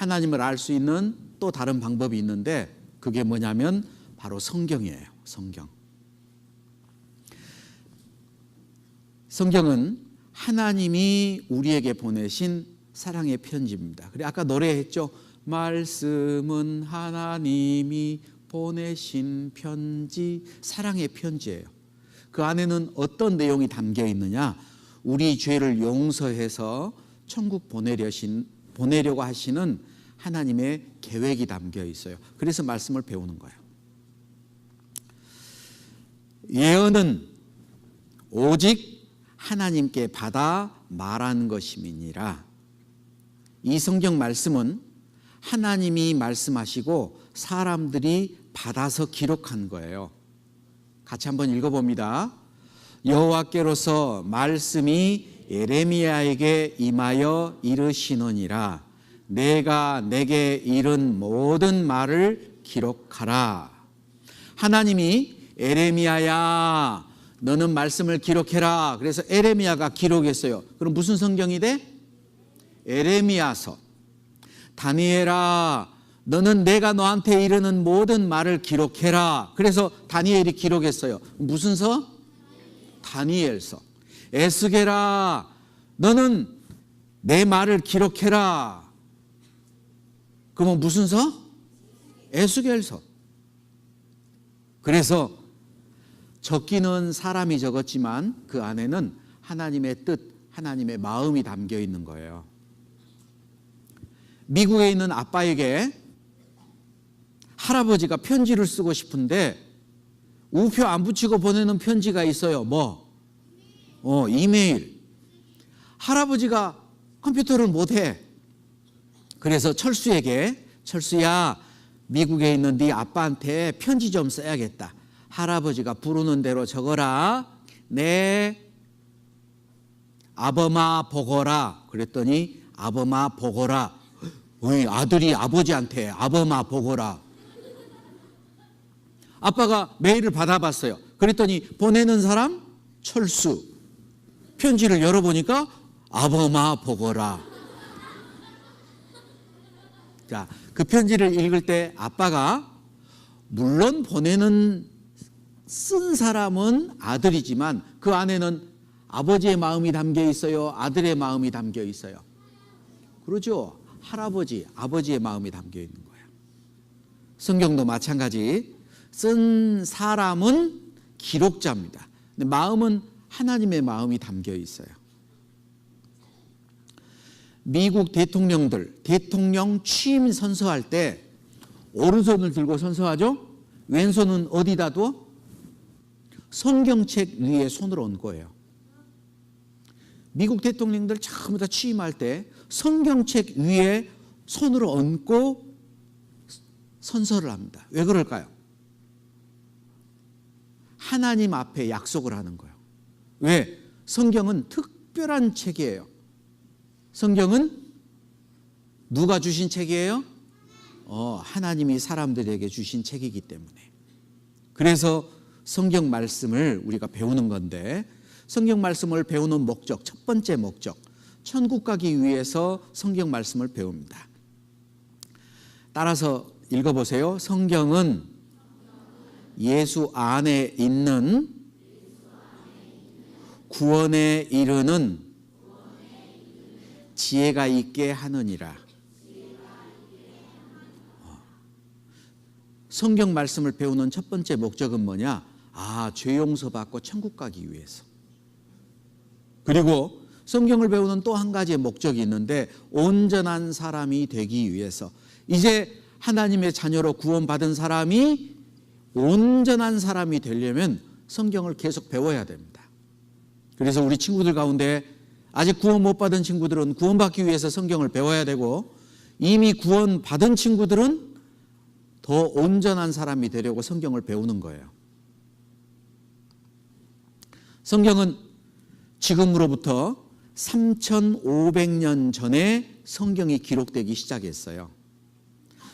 하나님을 알 수 있는 또 다른 방법이 있는데 그게 뭐냐면 바로 성경이에요. 성경. 성경은 하나님이 우리에게 보내신 사랑의 편지입니다. 그래 아까 노래했죠. 말씀은 하나님이 보내신 편지, 사랑의 편지예요. 그 안에는 어떤 내용이 담겨 있느냐? 우리 죄를 용서해서 천국 보내려고 하시는 하나님의 계획이 담겨 있어요. 그래서 말씀을 배우는 거예요. 예언은 오직 하나님께 받아 말한 것임이니라. 이 성경 말씀은 하나님이 말씀하시고 사람들이 받아서 기록한 거예요. 같이 한번 읽어봅니다. 여호와께로서 말씀이 예레미야에게 임하여 이르시느니라. 내가 내게 이른 모든 말을 기록하라. 하나님이 예레미야야 너는 말씀을 기록해라. 그래서 예레미야가 기록했어요. 그럼 무슨 성경이 돼? 예레미야서. 다니엘아 너는 내가 너한테 이르는 모든 말을 기록해라. 그래서 다니엘이 기록했어요. 무슨 서? 다니엘서. 에스겔아 너는 내 말을 기록해라. 그러면 무슨 서? 에스겔서. 그래서 적기는 사람이 적었지만 그 안에는 하나님의 뜻, 하나님의 마음이 담겨 있는 거예요. 미국에 있는 아빠에게 할아버지가 편지를 쓰고 싶은데 우표 안 붙이고 보내는 편지가 있어요. 뭐? 이메일. 할아버지가 컴퓨터를 못해. 그래서 철수에게 철수야 미국에 있는 네 아빠한테 편지 좀 써야겠다. 할아버지가 부르는 대로 적어라. 네 아범아 보거라. 그랬더니 아범아 보거라. 아들이 아버지한테 아범아 보거라. 아빠가 메일을 받아봤어요. 그랬더니 보내는 사람 철수. 편지를 열어보니까 아범아 보거라. 자, 그 편지를 읽을 때 아빠가 물론 쓴 사람은 아들이지만 그 안에는 아버지의 마음이 담겨 있어요. 아들의 마음이 담겨 있어요. 그러죠. 할아버지, 아버지의 마음이 담겨 있는 거예요. 성경도 마찬가지. 쓴 사람은 기록자입니다. 근데 마음은 하나님의 마음이 담겨 있어요. 미국 대통령들, 대통령 취임 선서할 때 오른손을 들고 선서하죠? 왼손은 어디다 둬? 성경책 위에 손을 얹고 해요. 미국 대통령들 전부 다 취임할 때 성경책 위에 손으로 얹고 선서를 합니다. 왜 그럴까요? 하나님 앞에 약속을 하는 거예요. 왜? 성경은 특별한 책이에요. 성경은 누가 주신 책이에요? 하나님이 사람들에게 주신 책이기 때문에. 그래서 성경 말씀을 우리가 배우는 건데 성경 말씀을 배우는 목적, 첫 번째 목적, 천국 가기 위해서 성경 말씀을 배웁니다. 따라서 읽어보세요. 성경은 예수 안에 있는 구원에 이르는 지혜가 있게 하느니라. 성경 말씀을 배우는 첫 번째 목적은 뭐냐? 죄 용서 받고 천국 가기 위해서. 그리고 성경을 배우는 또 한 가지의 목적이 있는데 온전한 사람이 되기 위해서. 이제 하나님의 자녀로 구원받은 사람이 온전한 사람이 되려면 성경을 계속 배워야 됩니다. 그래서 우리 친구들 가운데 아직 구원 못 받은 친구들은 구원받기 위해서 성경을 배워야 되고 이미 구원받은 친구들은 더 온전한 사람이 되려고 성경을 배우는 거예요. 성경은 지금으로부터 3,500년 전에 성경이 기록되기 시작했어요.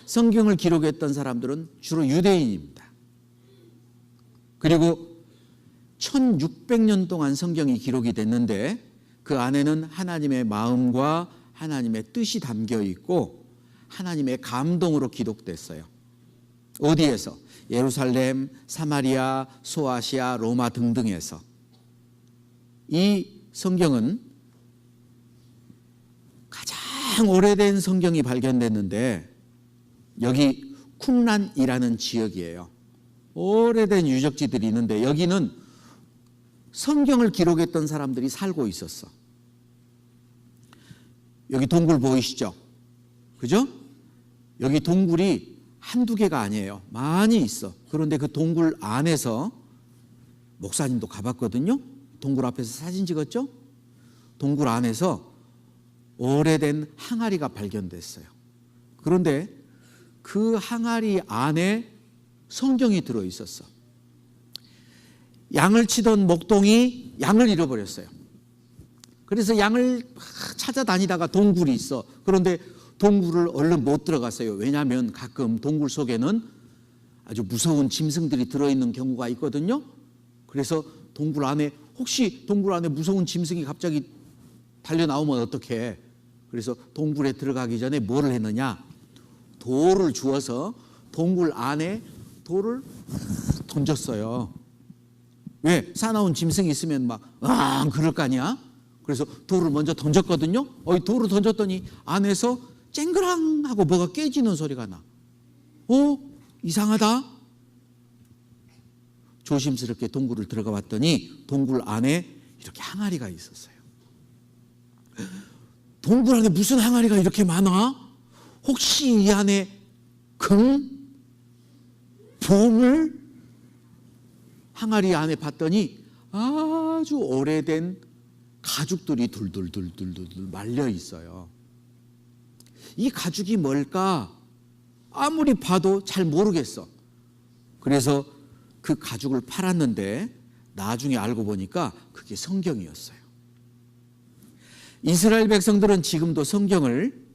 성경을 기록했던 사람들은 주로 유대인입니다. 그리고 1600년 동안 성경이 기록이 됐는데 그 안에는 하나님의 마음과 하나님의 뜻이 담겨 있고 하나님의 감동으로 기록됐어요. 어디에서? 예루살렘, 사마리아, 소아시아, 로마 등등에서. 이 성경은 가장 오래된 성경이 발견됐는데 여기 쿰란이라는 지역이에요. 오래된 유적지들이 있는데 여기는 성경을 기록했던 사람들이 살고 있었어. 여기 동굴 보이시죠? 그죠? 여기 동굴이 한두 개가 아니에요. 많이 있어. 그런데 그 동굴 안에서 목사님도 가봤거든요. 동굴 앞에서 사진 찍었죠? 동굴 안에서 오래된 항아리가 발견됐어요. 그런데 그 항아리 안에 성경이 들어있었어. 양을 치던 목동이 양을 잃어버렸어요. 그래서 양을 찾아다니다가 동굴이 있어. 그런데 동굴을 얼른 못 들어갔어요. 왜냐하면 가끔 동굴 속에는 아주 무서운 짐승들이 들어있는 경우가 있거든요. 그래서 동굴 안에 혹시 동굴 안에 무서운 짐승이 갑자기 달려나오면 어떡해. 그래서 동굴에 들어가기 전에 뭐를 했느냐. 돌을 주워서 동굴 안에 돌을 던졌어요. 왜? 사나운 짐승이 있으면 막 그럴 거 아니야. 그래서 돌을 먼저 던졌거든요. 돌을 던졌더니 안에서 쨍그랑 하고 뭐가 깨지는 소리가 나. 이상하다. 조심스럽게 동굴을 들어가 봤더니 동굴 안에 이렇게 항아리가 있었어요. 동굴 안에 무슨 항아리가 이렇게 많아? 혹시 이 안에 보물? 항아리 안에 봤더니 아주 오래된 가죽들이 둘둘둘둘둘 말려 있어요. 이 가죽이 뭘까? 아무리 봐도 잘 모르겠어. 그래서 그 가죽을 팔았는데 나중에 알고 보니까 그게 성경이었어요. 이스라엘 백성들은 지금도 성경을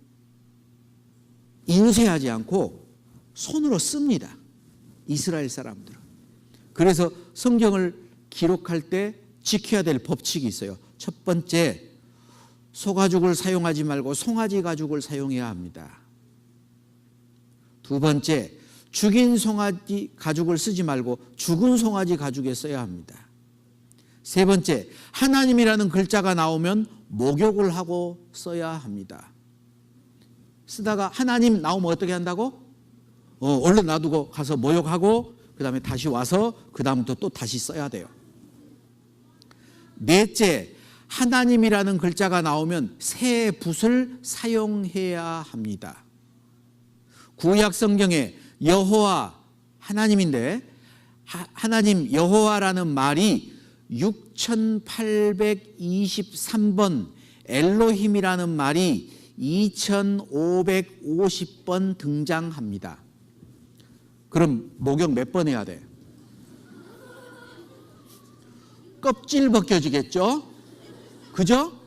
인쇄하지 않고 손으로 씁니다. 이스라엘 사람들은. 그래서 성경을 기록할 때 지켜야 될 법칙이 있어요. 첫 번째, 소가죽을 사용하지 말고 송아지 가죽을 사용해야 합니다. 두 번째, 죽인 송아지 가죽을 쓰지 말고 죽은 송아지 가죽에 써야 합니다. 세 번째, 하나님이라는 글자가 나오면 목욕을 하고 써야 합니다. 쓰다가 하나님 나오면 어떻게 한다고? 얼른 놔두고 가서 목욕하고 그 다음에 다시 와서 그 다음부터 또 다시 써야 돼요. 넷째, 하나님이라는 글자가 나오면 새 붓을 사용해야 합니다. 구약 성경에 여호와 하나님인데 하나님 여호와라는 말이 6823번, 엘로힘이라는 말이 2550번 등장합니다. 그럼 목욕 몇 번 해야 돼? 껍질 벗겨지겠죠? 그죠?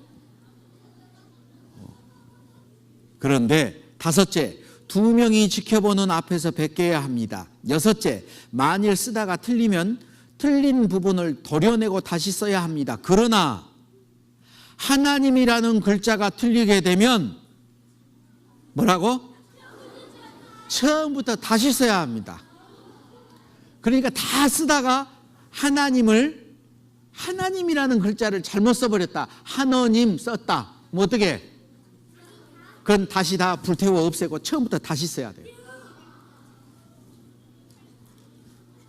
그런데 다섯째, 두 명이 지켜보는 앞에서 베껴야 합니다. 여섯째, 만일 쓰다가 틀리면 틀린 부분을 도려내고 다시 써야 합니다. 그러나 하나님이라는 글자가 틀리게 되면 뭐라고? 처음부터 다시 써야 합니다. 그러니까 다 쓰다가 하나님이라는 글자를 잘못 써버렸다. 하너님 썼다. 뭐 어떻게? 그건 다시 다 불태워 없애고 처음부터 다시 써야 돼요.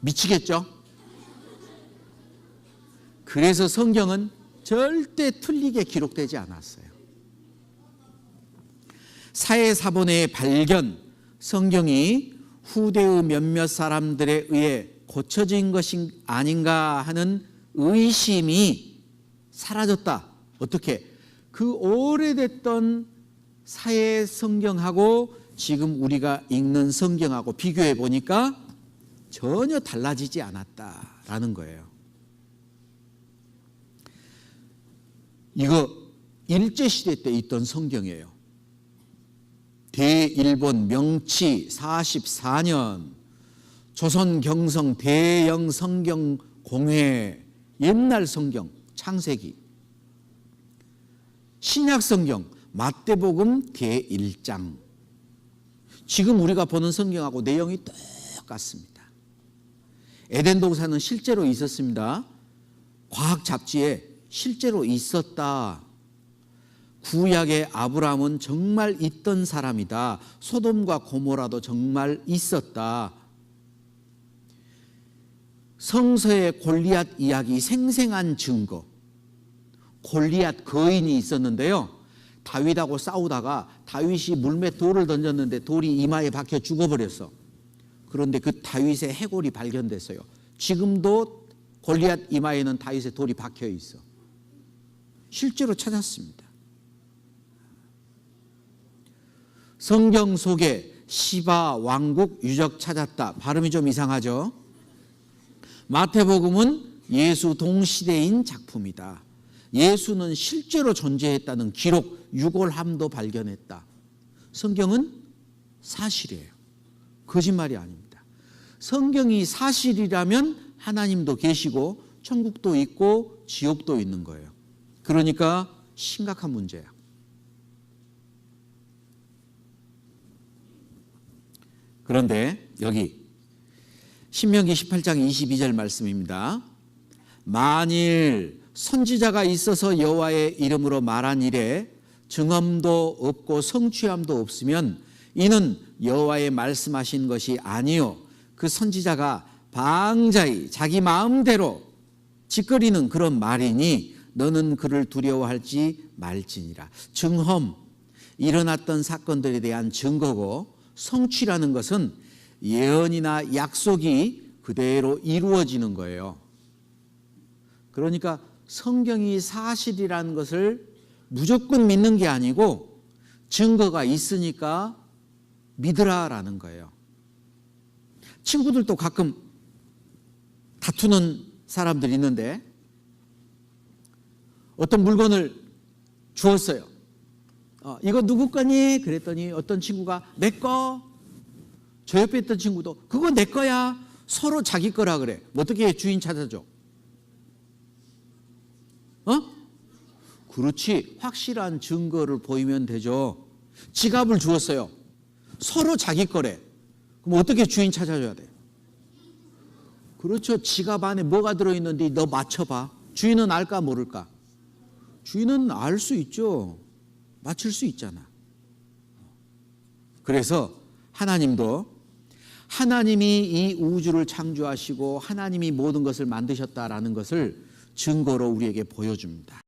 미치겠죠? 그래서 성경은 절대 틀리게 기록되지 않았어요. 사해사본의 발견, 성경이 후대의 몇몇 사람들에 의해 고쳐진 것이 아닌가 하는 의심이 사라졌다. 어떻게? 그 오래됐던 사해 성경하고 지금 우리가 읽는 성경하고 비교해 보니까 전혀 달라지지 않았다라는 거예요. 이거 일제시대 때 있던 성경이에요. 대일본 명치 44년 조선 경성 대영 성경 공회, 옛날 성경 창세기, 신약 성경 마태복음 제1장, 지금 우리가 보는 성경하고 내용이 똑같습니다. 에덴 동산은 실제로 있었습니다. 과학 잡지에 실제로 있었다. 구약의 아브라함은 정말 있던 사람이다. 소돔과 고모라도 정말 있었다. 성서의 골리앗 이야기 생생한 증거. 골리앗 거인이 있었는데요. 다윗하고 싸우다가 다윗이 물매 돌을 던졌는데 돌이 이마에 박혀 죽어버렸어. 그런데 그 다윗의 해골이 발견됐어요. 지금도 골리앗 이마에는 다윗의 돌이 박혀 있어. 실제로 찾았습니다. 성경 속에 시바 왕국 유적 찾았다. 발음이 좀 이상하죠? 마태복음은 예수 동시대인 작품이다. 예수는 실제로 존재했다는 기록, 유골함도 발견했다. 성경은 사실이에요. 거짓말이 아닙니다. 성경이 사실이라면 하나님도 계시고 천국도 있고 지옥도 있는 거예요. 그러니까 심각한 문제야. 그런데 여기 신명기 18장 22절 말씀입니다. 만일 선지자가 있어서 여호와의 이름으로 말한 일에 증언도 없고 성취함도 없으면 이는 여호와의 말씀하신 것이 아니요 그 선지자가 방자히 자기 마음대로 짓거리는 그런 말이니 너는 그를 두려워할지 말지니라. 증험, 일어났던 사건들에 대한 증거고 성취라는 것은 예언이나 약속이 그대로 이루어지는 거예요. 그러니까 성경이 사실이라는 것을 무조건 믿는 게 아니고 증거가 있으니까 믿으라라는 거예요. 친구들도 가끔 다투는 사람들이 있는데 어떤 물건을 주었어요. 이거 누구 거니? 그랬더니 어떤 친구가 내 거. 저 옆에 있던 친구도 그거 내 거야. 서로 자기 거라 그래. 어떻게 주인 찾아줘? 그렇지. 확실한 증거를 보이면 되죠. 지갑을 주었어요. 서로 자기 거래. 그럼 어떻게 주인 찾아줘야 돼? 그렇죠. 지갑 안에 뭐가 들어있는데 너 맞춰봐. 주인은 알까 모를까? 주인은 알 수 있죠. 맞출 수 있잖아. 그래서 하나님도 하나님이 이 우주를 창조하시고 하나님이 모든 것을 만드셨다라는 것을 증거로 우리에게 보여줍니다.